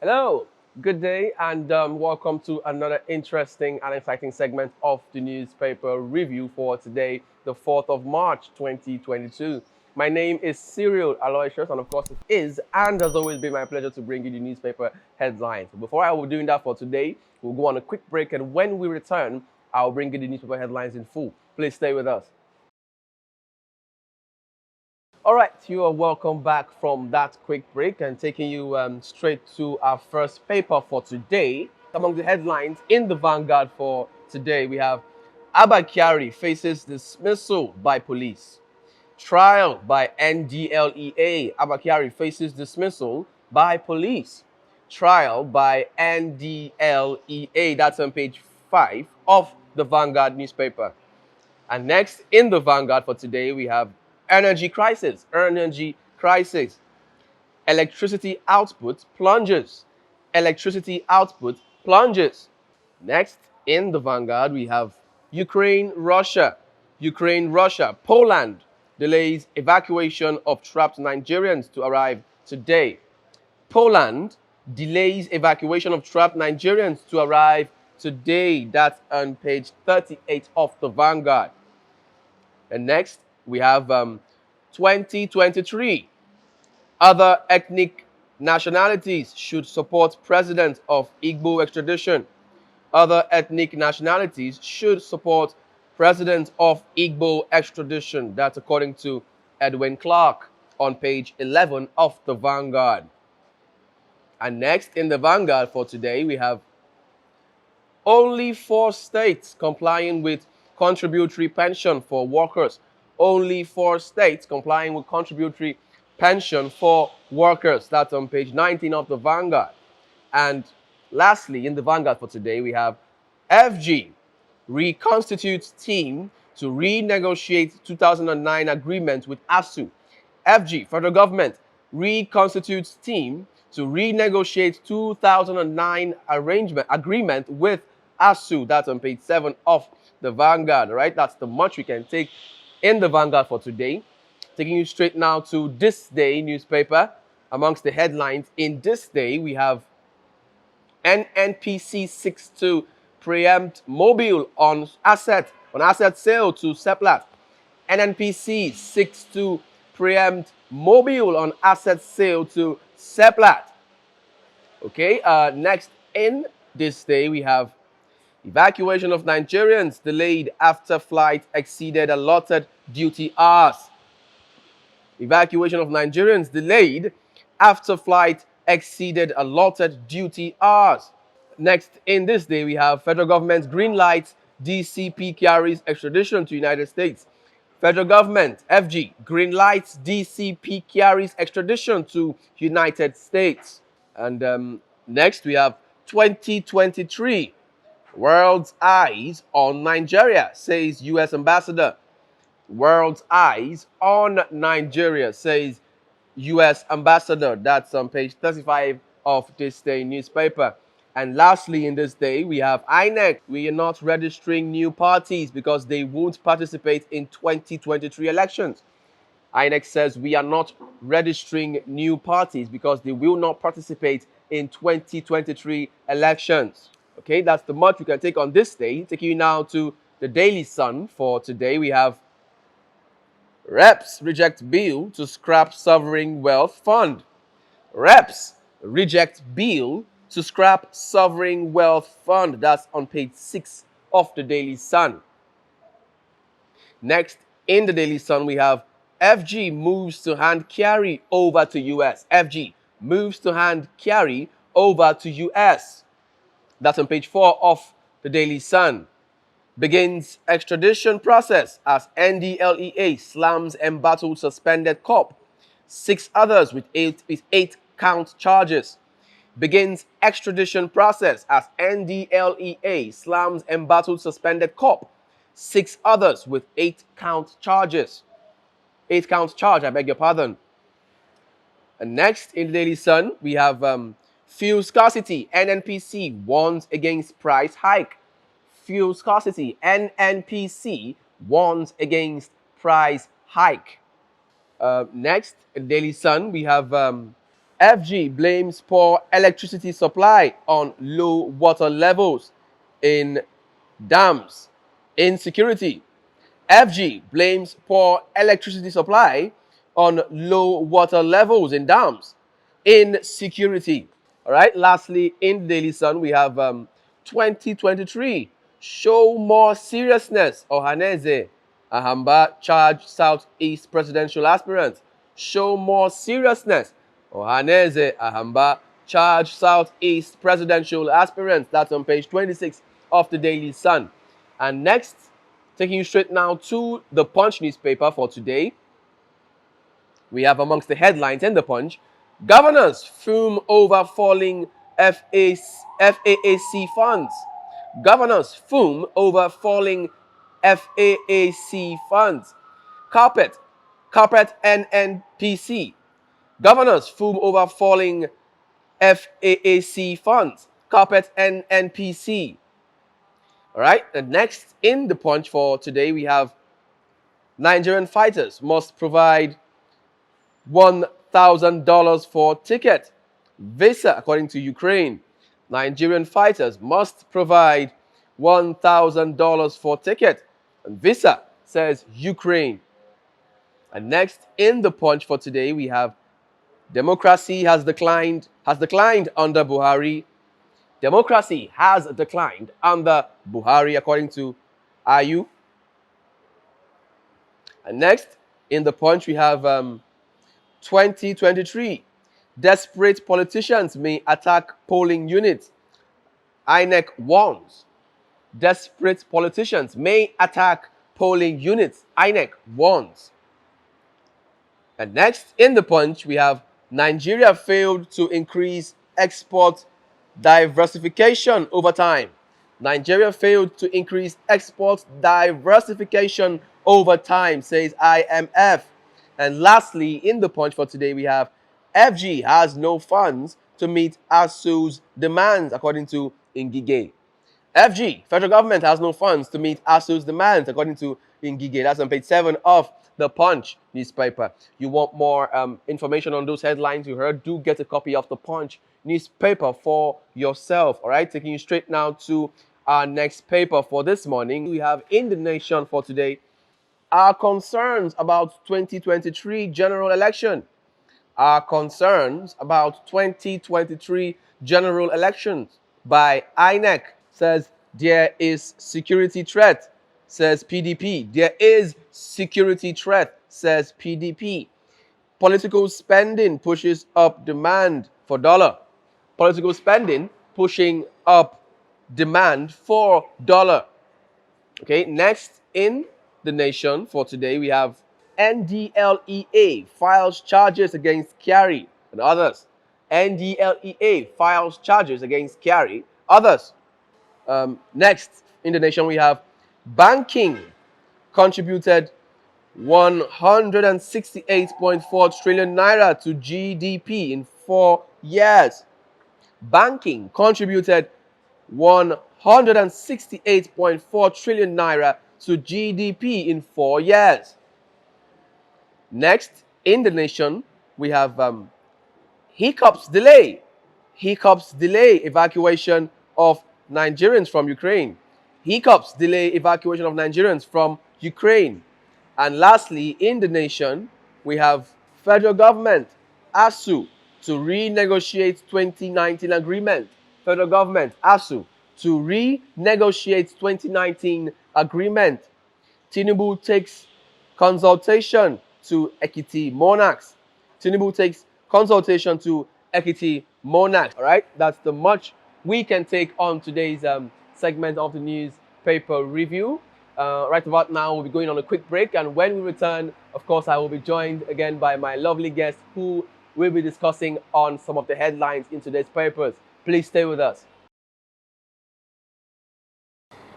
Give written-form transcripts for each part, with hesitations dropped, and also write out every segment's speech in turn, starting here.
Hello, good day, and welcome to another interesting and exciting segment of the newspaper review for today, the 4th of March 2022. My name is Cyril Aloysius, and of course, it is and has always been my pleasure to bring you the newspaper headlines. Before I will be doing that for today, we'll go on a quick break, and when we return, I'll bring you the newspaper headlines in full. Please stay with us. All right, you are welcome back from that quick break and taking you straight to our first paper for today. Among the headlines in the Vanguard for today, we have Abba Kyari faces dismissal by police. Trial by NDLEA. Abba Kyari faces dismissal by police. Trial by NDLEA. That's on page 5 of the Vanguard newspaper. And next in the Vanguard for today, we have energy crisis. Energy crisis. Electricity output plunges. Electricity output plunges. Next in the Vanguard, we have Ukraine, Russia. Ukraine, Russia. Poland delays evacuation of trapped Nigerians to arrive today. Poland delays evacuation of trapped Nigerians to arrive today. That's on page 38 of the Vanguard. And next, we have 2023. Other ethnic nationalities should support president of Igbo extradition. Other ethnic nationalities should support president of Igbo extradition. That's according to Edwin Clark on page 11 of the Vanguard. And next in the Vanguard for today, we have only 4 states complying with contributory pension for workers. Only 4 states complying with contributory pension for workers. That's on page 19 of the Vanguard. And lastly, in the Vanguard for today, we have FG reconstitutes team to renegotiate 2009 agreement with ASUU. FG, federal government, reconstitutes team to renegotiate 2009 agreement with ASUU. That's on page 7 of the Vanguard, right? That's the much we can take in the Vanguard for today. Taking you straight now to This Day newspaper. Amongst the headlines in This Day, we have NNPC seeks to preempt Mobile on asset sale to Seplat. NNPC seeks to preempt Mobile on asset sale to Seplat. Okay, next in This Day, we have evacuation of Nigerians delayed after flight exceeded allotted duty hours. Evacuation of Nigerians delayed after flight exceeded allotted duty hours. Next in This Day, we have federal government green lights DCP carries extradition to United States. Federal government, FG, green lights DCP carries extradition to United States. And next we have 2023. World's eyes on Nigeria, says U.S. ambassador. World's eyes on Nigeria, says U.S. ambassador. That's on page 35 of This Day newspaper. And lastly, in This Day, we have INEC. We are not registering new parties because they won't participate in 2023 elections. INEC says we are not registering new parties because they will not participate in 2023 elections. Okay, that's the much we can take on This Day. Taking you now to the Daily Sun for today. We have Reps reject bill to scrap sovereign wealth fund. Reps reject bill to scrap sovereign wealth fund. That's on page 6 of the Daily Sun. Next, in the Daily Sun, we have FG moves to hand carry over to US. FG moves to hand carry over to US. That's on page 4 of the Daily Sun. Begins extradition process as NDLEA slams embattled suspended cop. 6 others with 8 count charges. Begins extradition process as NDLEA slams embattled suspended cop. 6 others with 8 count charges. 8 count charge, I beg your pardon. And next in the Daily Sun, we have fuel scarcity. NNPC warns against price hike. Fuel scarcity. NNPC warns against price hike. Next, in Daily Sun, we have FG blames poor electricity supply on low water levels in dams. Insecurity. FG blames poor electricity supply on low water levels in dams. Insecurity. All right. Lastly, in the Daily Sun, we have 2023. Show more seriousness. Ohaneze Ahamba charge Southeast presidential aspirants. Show more seriousness. Ohaneze Ahamba charge Southeast presidential aspirants. That's on page 26 of the Daily Sun. And next, taking you straight now to the Punch newspaper for today. We have amongst the headlines in the Punch, governors fume over falling FAAC funds. Governors fume over falling FAAC funds. Carpet NNPC. Governors fume over falling FAAC funds. Carpet NNPC. All right, and next in the Punch for today, we have Nigerian fighters must provide $1,000 for ticket. Visa, according to Ukraine. Nigerian fighters must provide $1,000 for ticket. And visa, says Ukraine. And next in the Punch for today, we have democracy has declined under Buhari. Democracy has declined under Buhari, according to ASUU. And next, in the Punch, we have 2023. Desperate politicians may attack polling units. INEC warns. Desperate politicians may attack polling units. INEC warns. And next, in the Punch, we have Nigeria failed to increase export diversification over time. Nigeria failed to increase export diversification over time, says IMF. And lastly, in the Punch for today, we have FG has no funds to meet ASUU's demands, according to Ngige. FG, federal government, has no funds to meet ASUU's demands, according to Ngige. That's on page 7 of the Punch newspaper. You want more information on those headlines you heard, do get a copy of the Punch newspaper for yourself. All right, taking you straight now to our next paper for this morning. We have in the Nation for today, our concerns about 2023 general election. Our concerns about 2023 general elections by INEC says there is security threat, says PDP. There is security threat, says PDP. Political spending pushes up demand for dollar. Political spending pushing up demand for dollar. Okay, next in the Nation for today, we have NDLEA files charges against Kyari and others. NDLEA files charges against Kyari, others. Next in the Nation, we have banking contributed 168.4 trillion naira to GDP in 4 years. Banking contributed 168.4 trillion naira to GDP in 4 years. Next in the Nation, we have hiccups delay evacuation of Nigerians from Ukraine. Hiccups delay evacuation of Nigerians from Ukraine. And lastly, in the Nation, we have federal government, ASUU, to renegotiate 2019 agreement. Federal government, ASUU, to renegotiate 2019 agreement. Tinubu takes consultation to Ekiti monarchs. Tinubu takes consultation to Ekiti monarchs. All right, that's the much we can take on today's segment of the newspaper review. Right about now, we'll be going on a quick break, and when we return, of course, I will be joined again by my lovely guest who will be discussing on some of the headlines in today's papers. Please stay with us.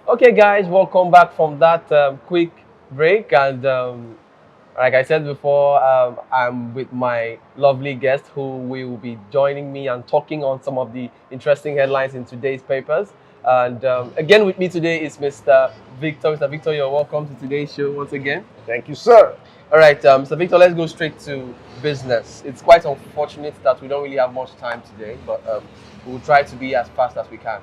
Okay, guys, welcome back from that quick break, and like I said before, I'm with my lovely guest who will be joining me and talking on some of the interesting headlines in today's papers. And again with me today is Mr. Victor. Mr. Victor, you're welcome to today's show once again. Thank you, sir. All right, Mr. Victor, let's go straight to business. It's quite unfortunate that we don't really have much time today, but we'll try to be as fast as we can.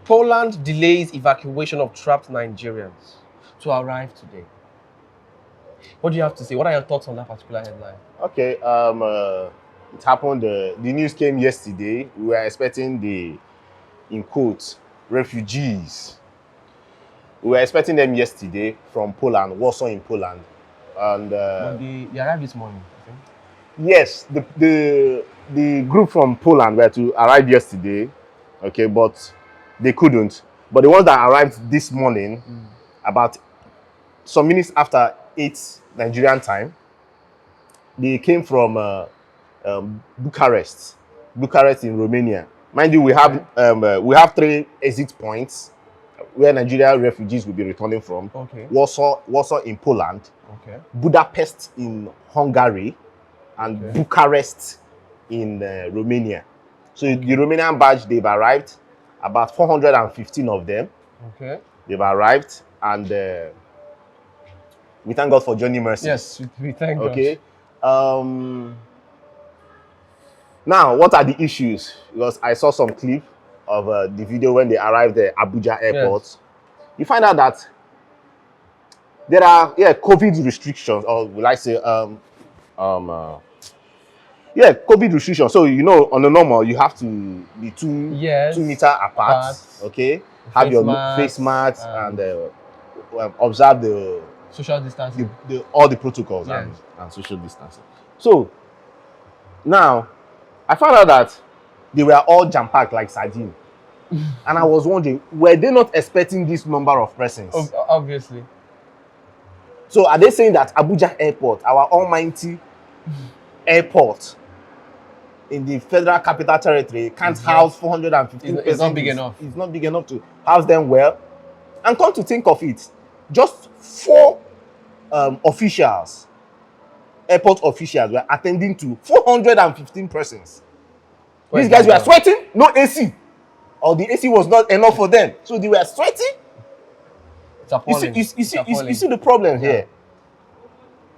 Poland delays evacuation of trapped Nigerians to arrive today. What do you have to say? What are your thoughts on that particular headline? Okay, it happened, the news came yesterday. We were expecting the, in quotes, refugees. We were expecting them yesterday from Poland, Warsaw in Poland. And But they arrived this morning, I think. yes, the group from Poland were to arrive yesterday, okay, but they couldn't. But the ones that arrived this morning, about some minutes after 8 Nigerian time, they came from Bucharest in Romania. Mind you, we have 3 exit points where Nigerian refugees will be returning from. Okay. Warsaw in Poland, Okay. Budapest in Hungary, and Okay. Bucharest in Romania. So the Romanian batch, they've arrived, about 415 of them. Okay. They've arrived, and we thank God for Johnny Mercy. Yes, we thank God. Okay. Now, what are the issues? Because I saw some clip of the video when they arrived at Abuja airport. Yes. You find out that there are COVID restrictions, or will I say COVID restrictions. So on the normal you have to be 2 meter apart. Okay, have your face mask and observe the social distancing, all the protocols, yes, and social distancing. So now I found out that they were all jam-packed like sardine. And I was wondering, were they not expecting this number of persons? Obviously. So are they saying that Abuja airport, our almighty airport in the Federal Capital Territory, can't house 415 persons? It's not big enough. It's not big enough to house them well. And come to think of it, just 4 officials, airport officials, were attending to 415 persons. These guys were sweating, no AC. Or the AC was not enough for them. So they were sweating. It's appalling. You see the problem here.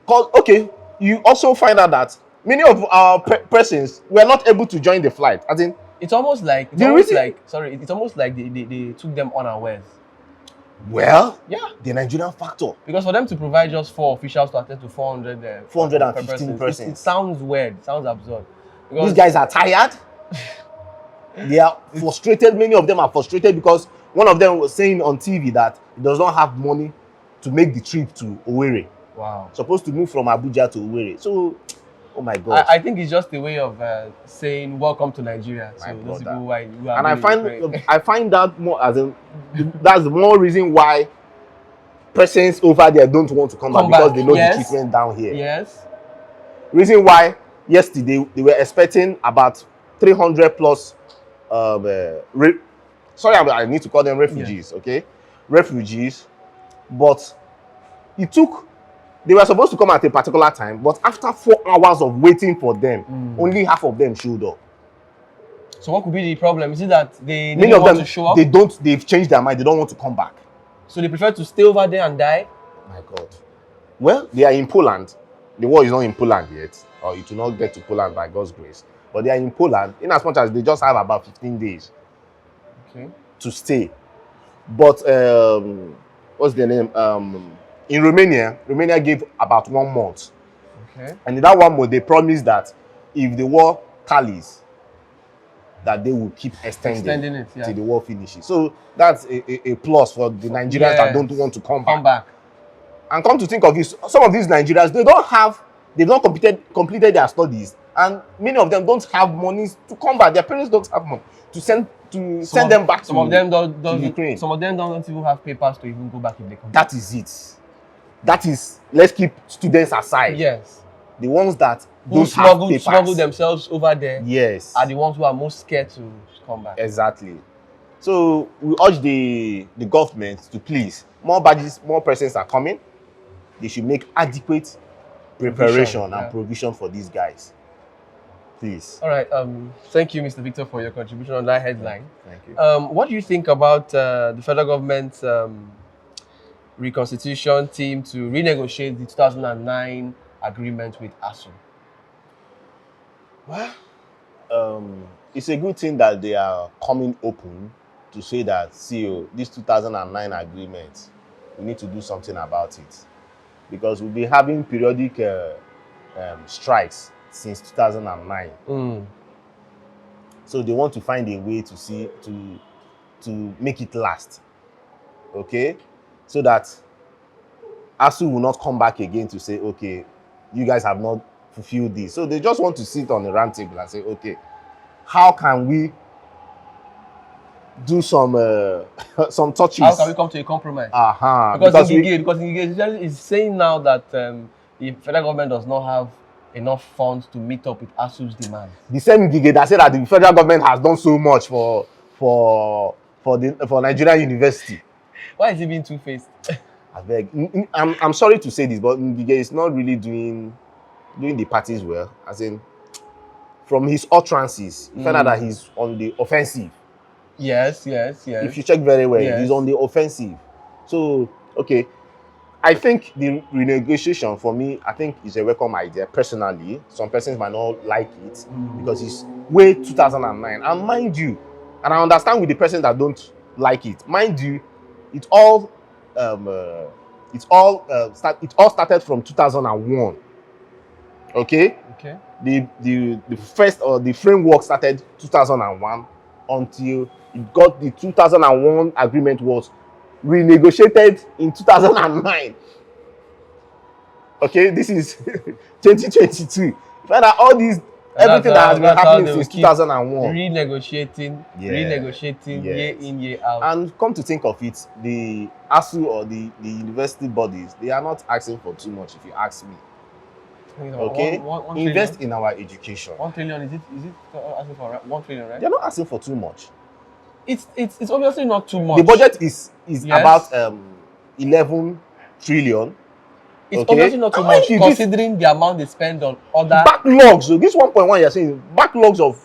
Because, okay, you also find out that many of our persons were not able to join the flight. I think it's almost like they took them unawares. Well, yeah, the Nigerian factor. Because for them to provide just 4 officials to attend to 415 persons, it sounds weird. It sounds absurd. Because these guys are tired. They are frustrated. Many of them are frustrated because one of them was saying on TV that he does not have money to make the trip to Owerri. Wow. Supposed to move from Abuja to Owerri. So, oh my God. I think it's just a way of saying welcome to Nigeria. So those people who are and I find that more as in that's the more reason why persons over there don't want to come back because they know the treatment down here. Yes. Reason why yesterday they were expecting about 300 plus sorry, I need to call them refugees, okay? Refugees. But they were supposed to come at a particular time, but after 4 hours of waiting for them, only half of them showed up. So what could be the problem? Is it that they didn't want to show up? They've changed their mind, they don't want to come back. So they prefer to stay over there and die? My God. Well, they are in Poland. The war is not in Poland yet, or it will not get to Poland by God's grace. But they are in Poland, in as much as they just have about 15 days to stay. But what's the name? In Romania gave about 1 month. Okay. And in that 1 month, they promised that if the war tallies, that they will keep extending it till the war finishes. So that's a plus for the Nigerians that don't want to come back. And come to think of it, some of these Nigerians, they've not completed their studies, and many of them don't have money to come back. Their parents don't have money to send them back to Ukraine. Some of them don't even have papers to even go back if they come. That is it. That is, let's keep students aside. Yes. The ones that who smuggle themselves over there, yes, are the ones who are most scared to come back. Exactly. So we urge the government to please, more badges, more persons are coming. They should make adequate preparation and provision for these guys. Please. All right. Thank you, Mr. Victor, for your contribution on that headline. Thank you. What do you think about the federal government's reconstitution team to renegotiate the 2009 agreement with ASUU? Well, it's a good thing that they are coming open to say that, see, this 2009 agreement, we need to do something about it. Because we've been having periodic strikes since 2009. So they want to find a way to make it last. Okay? So that ASUU will not come back again to say, okay, you guys have not fulfilled this. So they just want to sit on the round table and say, okay, how can we do some touches? How can we come to a compromise? Because Ngige is saying now that the federal government does not have enough funds to meet up with ASUU's demands. The same Ngige that said that the federal government has done so much for Nigerian university. Why is he being two-faced? I beg. I'm sorry to say this, but Ngige is not really doing the parties well. As in, from his utterances, you find out that he's on the offensive. Yes. If you check very well, he's on the offensive. So, okay, I think the renegotiation, for me, I think is a welcome idea. Personally, some persons might not like it because it's way 2009. And mind you, and I understand with the persons that don't like it. Mind you, it all started from 2001. Okay. The first or the framework started 2001 until it got the 2001 agreement was renegotiated in 2009. Okay, this is 2022. You find out all these everything that has been happening since 2001. Renegotiating year in, year out. And come to think of it, the ASUU or the university bodies, they are not asking for too much, if you ask me. Okay, one invest trillion? in our education. 1 trillion, is it asking for 1 trillion, right? They're not asking for too much. It's obviously not too much. The budget is about 11 trillion. It's obviously not too much considering the amount they spend on other backlogs. So this 1.1 you're saying backlogs of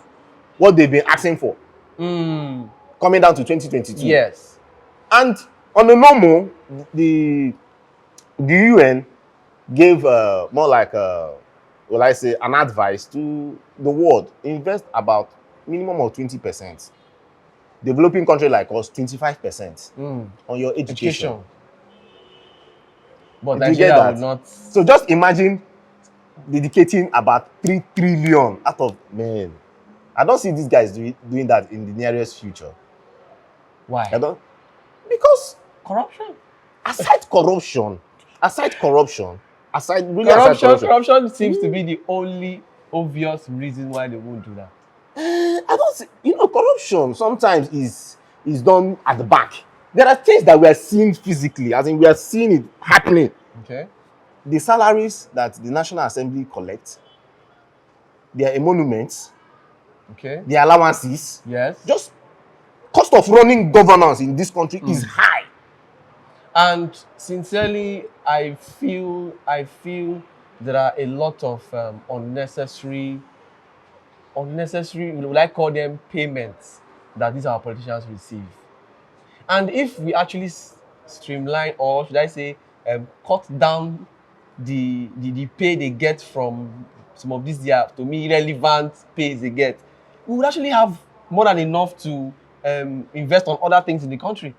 what they've been asking for. Coming down to 2022. Yes. And on the normal, the UN gave more like an advice to the world: invest about minimum of 20%. Developing country like us, 25% on your education. But Nigeria will not. So just imagine dedicating about 3 trillion out of men. I don't see these guys doing that in the nearest future. Why? Because corruption. Corruption seems to be the only obvious reason why they won't do that. I don't see, corruption sometimes is done at the back. There are things that we are seeing physically, as in we are seeing it happening. Okay. The salaries that the National Assembly collects, their emoluments, okay, their allowances, yes, just cost of running governance in this country is high. And sincerely, I feel there are a lot of unnecessary, would I call them payments that these our politicians receive. And if we actually streamline, or should I say, cut down the pay they get from some of these, to me, relevant pays they get, we would actually have more than enough to invest on other things in the country.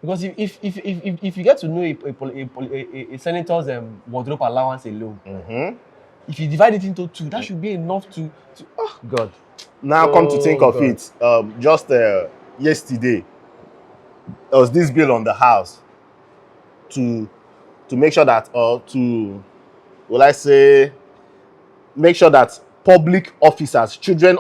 Because if you get to know a senator's wardrobe allowance alone, if you divide it into 2, that should be enough to oh God. Now come to think of it, just yesterday, there was this bill on the House to make sure that, make sure that public officers, children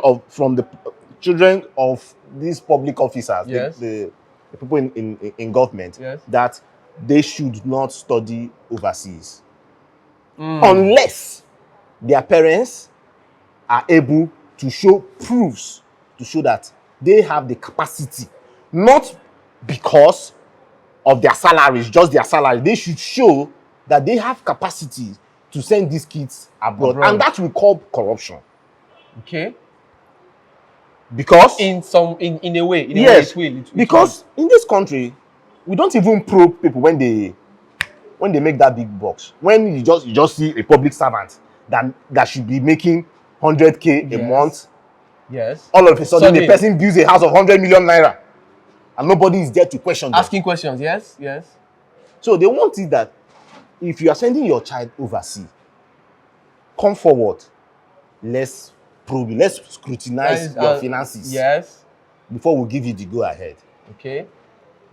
of these public officers, yes, the people in government, yes, that they should not study overseas unless their parents are able to show proofs to show that they have the capacity, not because of their salaries, just their salary. They should show that they have capacity to send these kids abroad. And that we call corruption. Okay. Because in a way, yes, because in this country, we don't even probe people when they make that big box. When you just see a public servant that should be making 100K a month. Yes. All of a sudden, the person builds a house of 100 million naira, and nobody is there to question them. Asking questions. Yes. Yes. So they want it that if you are sending your child overseas, come forward. Let's probe you. Let's scrutinize your finances. Yes. Before we give you the go ahead. Okay.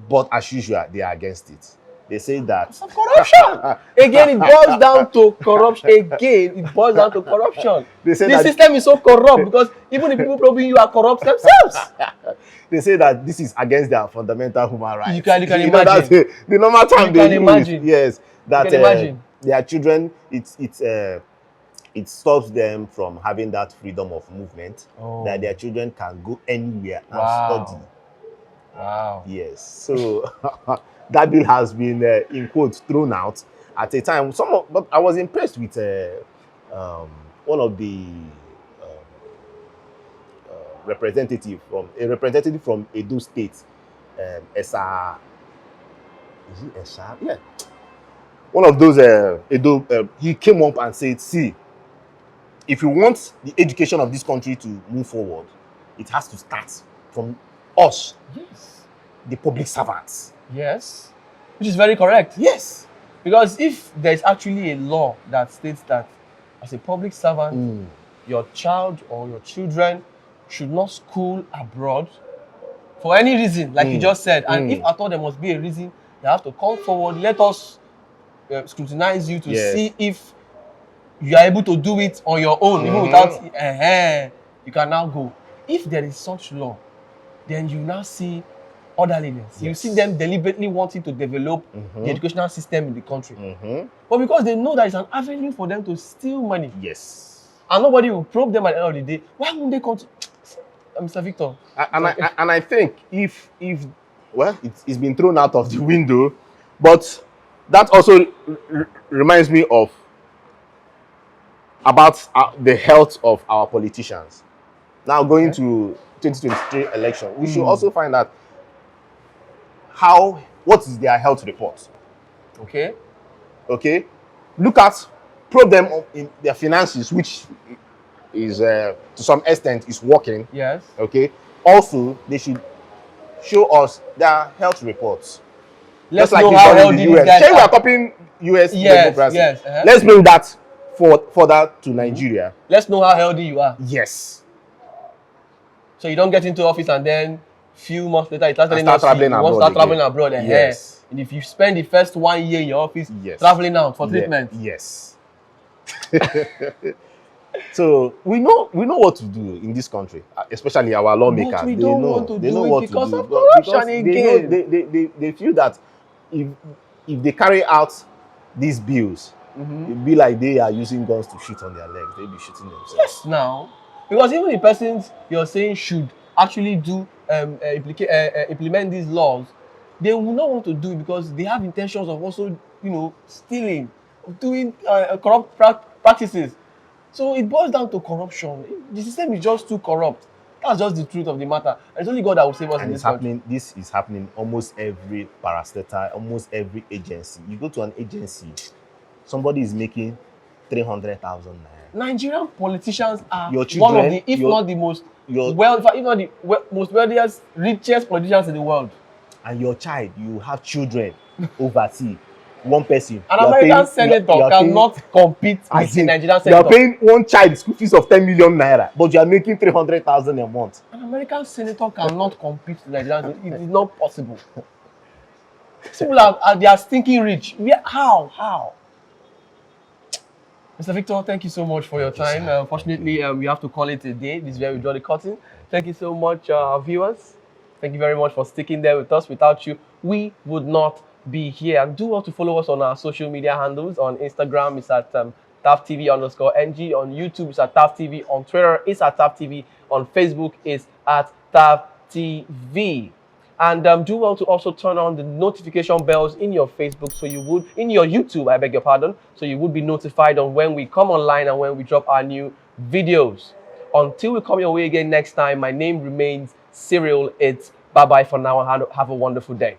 But as usual, they are against it. They say that corruption. Again, it boils down to corruption. Again, it boils down to corruption. They say the system is so corrupt because even the people probing you are corrupt themselves. They say that this is against their fundamental human rights. You can imagine. That's the normal time they use. Yes, that their children, it stops them from having that freedom of movement. That their children can go anywhere and study. Wow. Yes. So that bill has been, in quotes, thrown out at a time. But I was impressed with one of the representative from Edo State, Esa. Is it Esa? Yeah. One of those Edo. He came up and said, "See, if you want the education of this country to move forward, it has to start from us, the public servants." Yes, which is very correct. Yes, because if there's actually a law that states that as a public servant, your child or your children should not school abroad for any reason, like you just said, and if at all there must be a reason, they have to come forward. Let us scrutinize you to see if you are able to do it on your own, even without you can now go. If there is such law, then you now see orderliness. You see them deliberately wanting to develop the educational system in the country. But because they know that it's an avenue for them to steal money. Yes. And nobody will probe them at the end of the day. Why won't they continue? Mr. Victor. And I think if it's been thrown out of the window, but that also reminds me of about the health of our politicians. Now going to 2023 election, we should also find out what is their health report. Okay. Probe them in their finances, which is to some extent is working. Yes. Okay. Also, they should show us their health reports. Let's know how healthy these guys are. We are copying US democracy. Yes. Let's bring that further to Nigeria. Let's know how healthy you are. Yes. So you don't get into office and then few months later, start traveling abroad. Yes. And if you spend the first 1 year in your office traveling out for treatment. Yes. So we know what to do in this country, especially our lawmakers. But we don't want to do it because of corruption again. They feel that if they carry out these bills, it'd be like they are using guns to shoot on their legs. They'll be shooting themselves. Yes, now. Because even the persons you're saying should actually do implement these laws, they will not want to do it because they have intentions of also, stealing, doing corrupt practices. So it boils down to corruption. The system is just too corrupt. That's just the truth of the matter. And it's only God that will save us in this country. This is happening almost every parastatal, almost every agency. You go to an agency, somebody is making 300,000 naira. Nigerian politicians are one of the, if not the most most wealthiest, richest politicians in the world. And your child, you have children overseas. One person. An American senator cannot compete with the Nigerian senator. You are paying one child school fees of 10 million naira, but you are making 300,000 a month. An American senator cannot compete with Nigerian. It is not possible. People they are stinking rich. How? Mr. Victor, thank you so much for your time. Unfortunately, we have to call it a day. This is where we draw the curtain. Thank you so much, viewers. Thank you very much for sticking there with us. Without you, we would not be here. And do want to follow us on our social media handles. On Instagram, it's at ThavTV_NG. On YouTube, it's at ThavTV. On Twitter, it's at ThavTV. On Facebook, it's at ThavTV. And do want to also turn on the notification bells in your Facebook, in your YouTube, I beg your pardon, so you would be notified on when we come online and when we drop our new videos. Until we come your way again next time, my name remains Cyril. It's bye-bye for now and have a wonderful day.